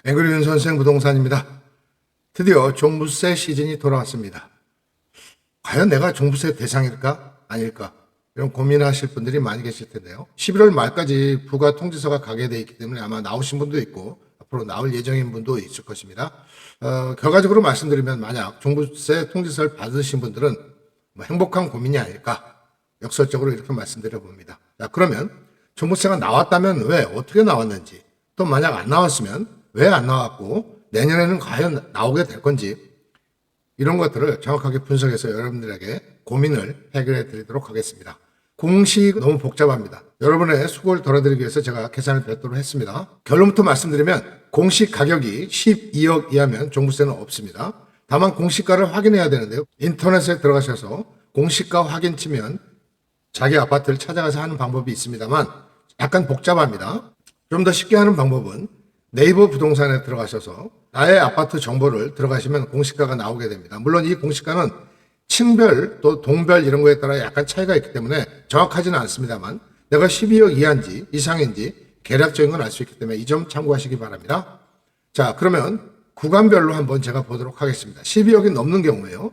앵그리 윤선생 부동산입니다. 드디어 종부세 시즌이 돌아왔습니다. 과연 내가 종부세 대상일까? 아닐까? 이런 고민하실 분들이 많이 계실 텐데요. 11월 말까지 부가 통지서가 가게 돼 있기 때문에 아마 나오신 분도 있고 앞으로 나올 예정인 분도 있을 것입니다. 결과적으로 말씀드리면 만약 종부세 통지서를 받으신 분들은 행복한 고민이 아닐까? 역설적으로 이렇게 말씀드려 봅니다. 자, 그러면 종부세가 나왔다면 왜, 어떻게 나왔는지, 또 만약 안 나왔으면 왜 안 나왔고 내년에는 과연 나오게 될 건지 이런 것들을 정확하게 분석해서 여러분들에게 고민을 해결해 드리도록 하겠습니다. 공식 너무 복잡합니다. 여러분의 수고를 덜어드리기 위해서 제가 계산을 별도로 했습니다. 결론부터 말씀드리면 공식 가격이 12억 이하면 종부세는 없습니다. 다만 공시가를 확인해야 되는데요. 인터넷에 들어가셔서 공시가 확인 치면 자기 아파트를 찾아가서 하는 방법이 있습니다만 약간 복잡합니다. 좀 더 쉽게 하는 방법은 네이버 부동산에 들어가셔서 나의 아파트 정보를 들어가시면 공시가가 나오게 됩니다. 물론 이 공시가는 층별 또 동별 이런 거에 따라 약간 차이가 있기 때문에 정확하지는 않습니다만 내가 12억 이하인지 이상인지 계략적인 건 알 수 있기 때문에 이 점 참고하시기 바랍니다. 자, 그러면 구간별로 한번 제가 보도록 하겠습니다. 12억이 넘는 경우에요.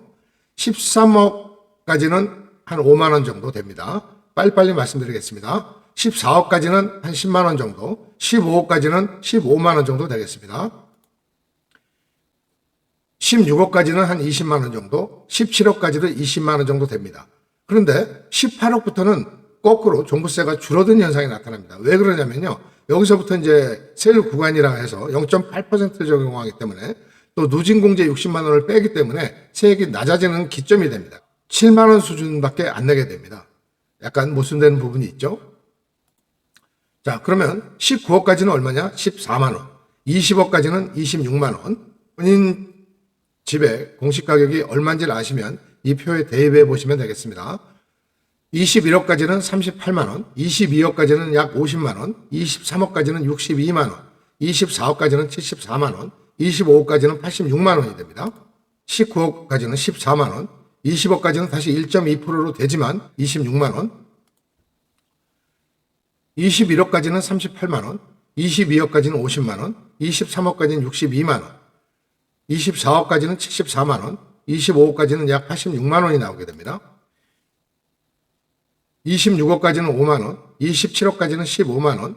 13억까지는 한 5만 원 정도 됩니다. 빨리빨리 말씀드리겠습니다. 14억까지는 한 10만 원 정도, 15억까지는 15만 원 정도 되겠습니다. 16억까지는 한 20만 원 정도, 17억까지도 20만 원 정도 됩니다. 그런데 18억부터는 거꾸로 종부세가 줄어든 현상이 나타납니다. 왜 그러냐면요. 여기서부터 이제 세율 구간이라 해서 0.8% 적용하기 때문에 또 누진공제 60만 원을 빼기 때문에 세액이 낮아지는 기점이 됩니다. 7만 원 수준밖에 안 내게 됩니다. 약간 모순되는 부분이 있죠. 자, 그러면 19억까지는 얼마냐? 14만 원. 20억까지는 26만 원. 본인 집의 공시가격이 얼마인지를 아시면 이 표에 대입해 보시면 되겠습니다. 21억까지는 38만 원, 22억까지는 약 50만 원, 23억까지는 62만 원, 24억까지는 74만 원, 25억까지는 86만 원이 됩니다. 19억까지는 14만 원, 20억까지는 다시 1.2%로 되지만 26만 원, 21억까지는 38만 원, 22억까지는 50만 원, 23억까지는 62만 원, 24억까지는 74만 원, 25억까지는 약 86만 원이 나오게 됩니다. 26억까지는 5만 원, 27억까지는 15만 원,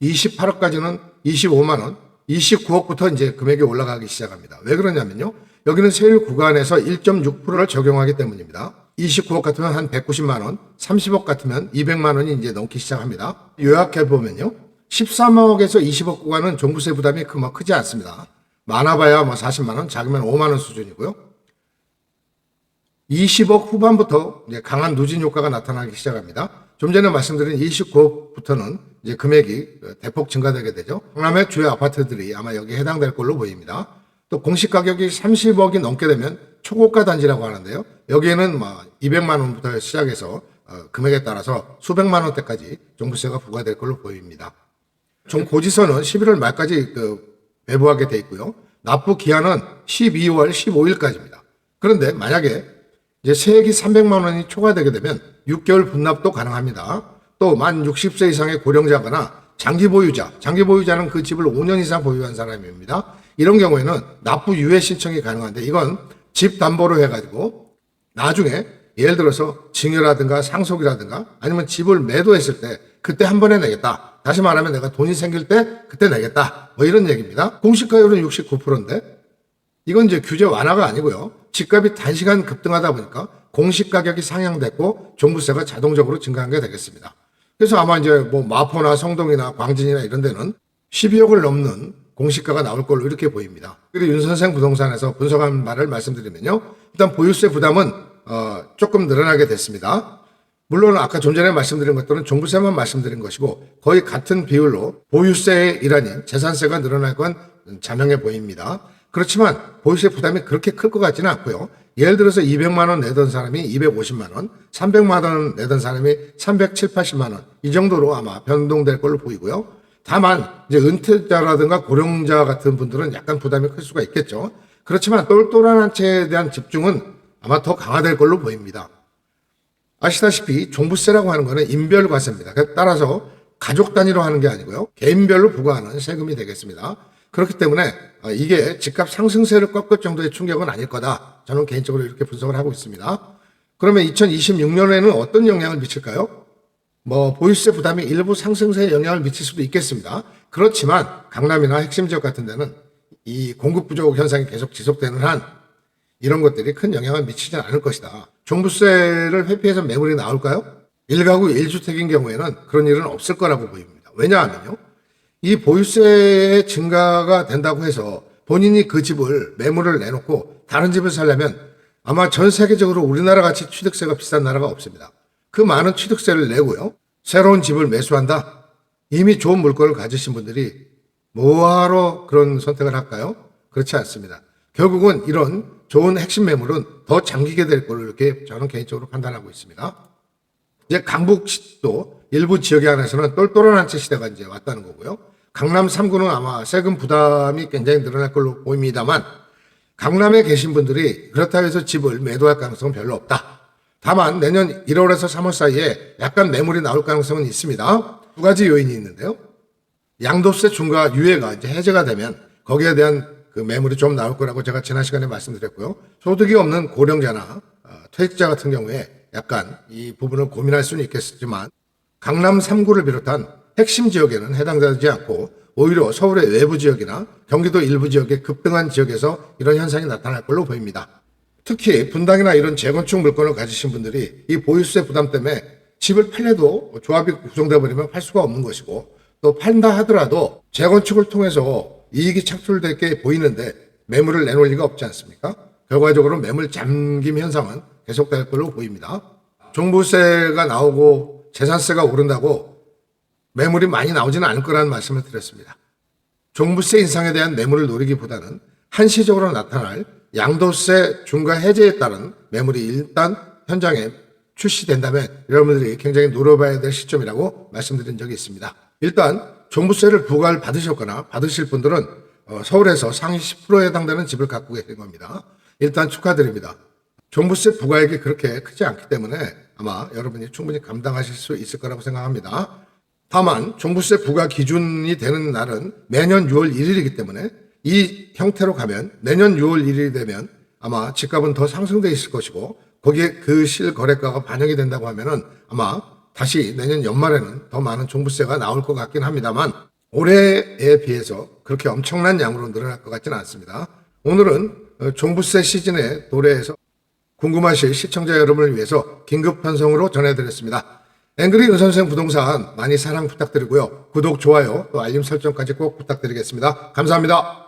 28억까지는 25만 원, 29억부터 이제 금액이 올라가기 시작합니다. 왜 그러냐면요. 여기는 세율 구간에서 1.6%를 적용하기 때문입니다. 29억 같으면 한 190만 원, 30억 같으면 200만 원이 이제 넘기 시작합니다. 요약해 보면요. 13억에서 20억 구간은 종부세 부담이 크지 않습니다. 많아봐야 40만 원, 작으면 5만 원 수준이고요. 20억 후반부터 이제 강한 누진 효과가 나타나기 시작합니다. 좀 전에 말씀드린 29억부터는 이제 금액이 대폭 증가되게 되죠. 강남의 주요 아파트들이 아마 여기에 해당될 걸로 보입니다. 또 공시 가격이 30억이 넘게 되면 초고가 단지라고 하는데요. 여기에는 200만 원부터 시작해서 금액에 따라서 수백만 원대까지 종부세가 부과될 걸로 보입니다. 총 고지서는 11월 말까지 배부하게 돼 있고요. 납부 기한은 12월 15일까지입니다. 그런데 만약에 이제 세액이 300만 원이 초과되게 되면 6개월 분납도 가능합니다. 또 만 60세 이상의 고령자거나 장기 보유자는 그 집을 5년 이상 보유한 사람입니다. 이런 경우에는 납부 유예 신청이 가능한데 이건 집 담보로 해가지고 나중에 예를 들어서 증여라든가 상속이라든가 아니면 집을 매도했을 때 그때 한 번에 내겠다. 다시 말하면 내가 돈이 생길 때 그때 내겠다. 이런 얘기입니다. 공시가율은 69%인데 이건 이제 규제 완화가 아니고요. 집값이 단시간 급등하다 보니까 공시가격이 상향됐고 종부세가 자동적으로 증가한 게 되겠습니다. 그래서 아마 이제 마포나 성동이나 광진이나 이런 데는 12억을 넘는 공시가가 나올 걸로 이렇게 보입니다. 그리고 윤선생 부동산에서 분석한 말을 말씀드리면요. 일단 보유세 부담은 조금 늘어나게 됐습니다. 물론 아까 좀 전에 말씀드린 것들은 종부세만 말씀드린 것이고 거의 같은 비율로 보유세의 일환인 재산세가 늘어날 건 자명해 보입니다. 그렇지만 보유세 부담이 그렇게 클 것 같지는 않고요. 예를 들어서 200만 원 내던 사람이 250만 원, 300만 원 내던 사람이 370~80만 원 이 정도로 아마 변동될 걸로 보이고요. 다만 이제 은퇴자라든가 고령자 같은 분들은 약간 부담이 클 수가 있겠죠. 그렇지만 똘똘한 한 채에 대한 집중은 아마 더 강화될 걸로 보입니다. 아시다시피 종부세라고 하는 것은 인별과세입니다. 따라서 가족 단위로 하는 게 아니고요. 개인별로 부과하는 세금이 되겠습니다. 그렇기 때문에 이게 집값 상승세를 꺾을 정도의 충격은 아닐 거다. 저는 개인적으로 이렇게 분석을 하고 있습니다. 그러면 2026년에는 어떤 영향을 미칠까요? 보유세 부담이 일부 상승세에 영향을 미칠 수도 있겠습니다. 그렇지만 강남이나 핵심 지역 같은 데는 이 공급 부족 현상이 계속 지속되는 한 이런 것들이 큰 영향을 미치지 않을 것이다. 종부세를 회피해서 매물이 나올까요? 1가구 1주택인 경우에는 그런 일은 없을 거라고 보입니다. 왜냐하면요. 이 보유세의 증가가 된다고 해서 본인이 그 집을 매물을 내놓고 다른 집을 살려면 아마 전 세계적으로 우리나라 같이 취득세가 비싼 나라가 없습니다. 그 많은 취득세를 내고요. 새로운 집을 매수한다. 이미 좋은 물건을 가지신 분들이 뭐하러 그런 선택을 할까요? 그렇지 않습니다. 결국은 이런 좋은 핵심 매물은 더 잠기게 될 걸로 이렇게 저는 개인적으로 판단하고 있습니다. 이제 강북도 일부 지역에 한해서는 똘똘한 한 채 시대가 이제 왔다는 거고요. 강남 3구는 아마 세금 부담이 굉장히 늘어날 걸로 보입니다만 강남에 계신 분들이 그렇다고 해서 집을 매도할 가능성은 별로 없다. 다만 내년 1월에서 3월 사이에 약간 매물이 나올 가능성은 있습니다. 두 가지 요인이 있는데요. 양도세 중과 유예가 이제 해제가 되면 거기에 대한 그 매물이 좀 나올 거라고 제가 지난 시간에 말씀드렸고요. 소득이 없는 고령자나 퇴직자 같은 경우에 약간 이 부분을 고민할 수는 있겠지만 강남 3구를 비롯한 핵심 지역에는 해당되지 않고 오히려 서울의 외부 지역이나 경기도 일부 지역의 급등한 지역에서 이런 현상이 나타날 걸로 보입니다. 특히 분당이나 이런 재건축 물건을 가지신 분들이 이 보유세 부담 때문에 집을 팔려도 조합이 구성되어 버리면 팔 수가 없는 것이고 또 판다 하더라도 재건축을 통해서 이익이 창출될 게 보이는데 매물을 내놓을 리가 없지 않습니까? 결과적으로 매물 잠김 현상은 계속될 걸로 보입니다. 종부세가 나오고 재산세가 오른다고 매물이 많이 나오지는 않을 거라는 말씀을 드렸습니다. 종부세 인상에 대한 매물을 노리기보다는 한시적으로 나타날 양도세 중과 해제에 따른 매물이 일단 현장에 출시된다면 여러분들이 굉장히 노려봐야 될 시점이라고 말씀드린 적이 있습니다. 일단 종부세를 부과를 받으셨거나 받으실 분들은 서울에서 상위 10%에 해당되는 집을 갖고 계신 겁니다. 일단 축하드립니다. 종부세 부과액이 그렇게 크지 않기 때문에 아마 여러분이 충분히 감당하실 수 있을 거라고 생각합니다. 다만 종부세 부과 기준이 되는 날은 매년 6월 1일이기 때문에 이 형태로 가면 내년 6월 1일이 되면 아마 집값은 더 상승돼 있을 것이고 거기에 그 실거래가가 반영이 된다고 하면은 아마 다시 내년 연말에는 더 많은 종부세가 나올 것 같긴 합니다만 올해에 비해서 그렇게 엄청난 양으로 늘어날 것 같지는 않습니다. 오늘은 종부세 시즌에 도래해서 궁금하실 시청자 여러분을 위해서 긴급 편성으로 전해드렸습니다. 앵그리 윤선생 부동산 많이 사랑 부탁드리고요. 구독, 좋아요, 또 알림 설정까지 꼭 부탁드리겠습니다. 감사합니다.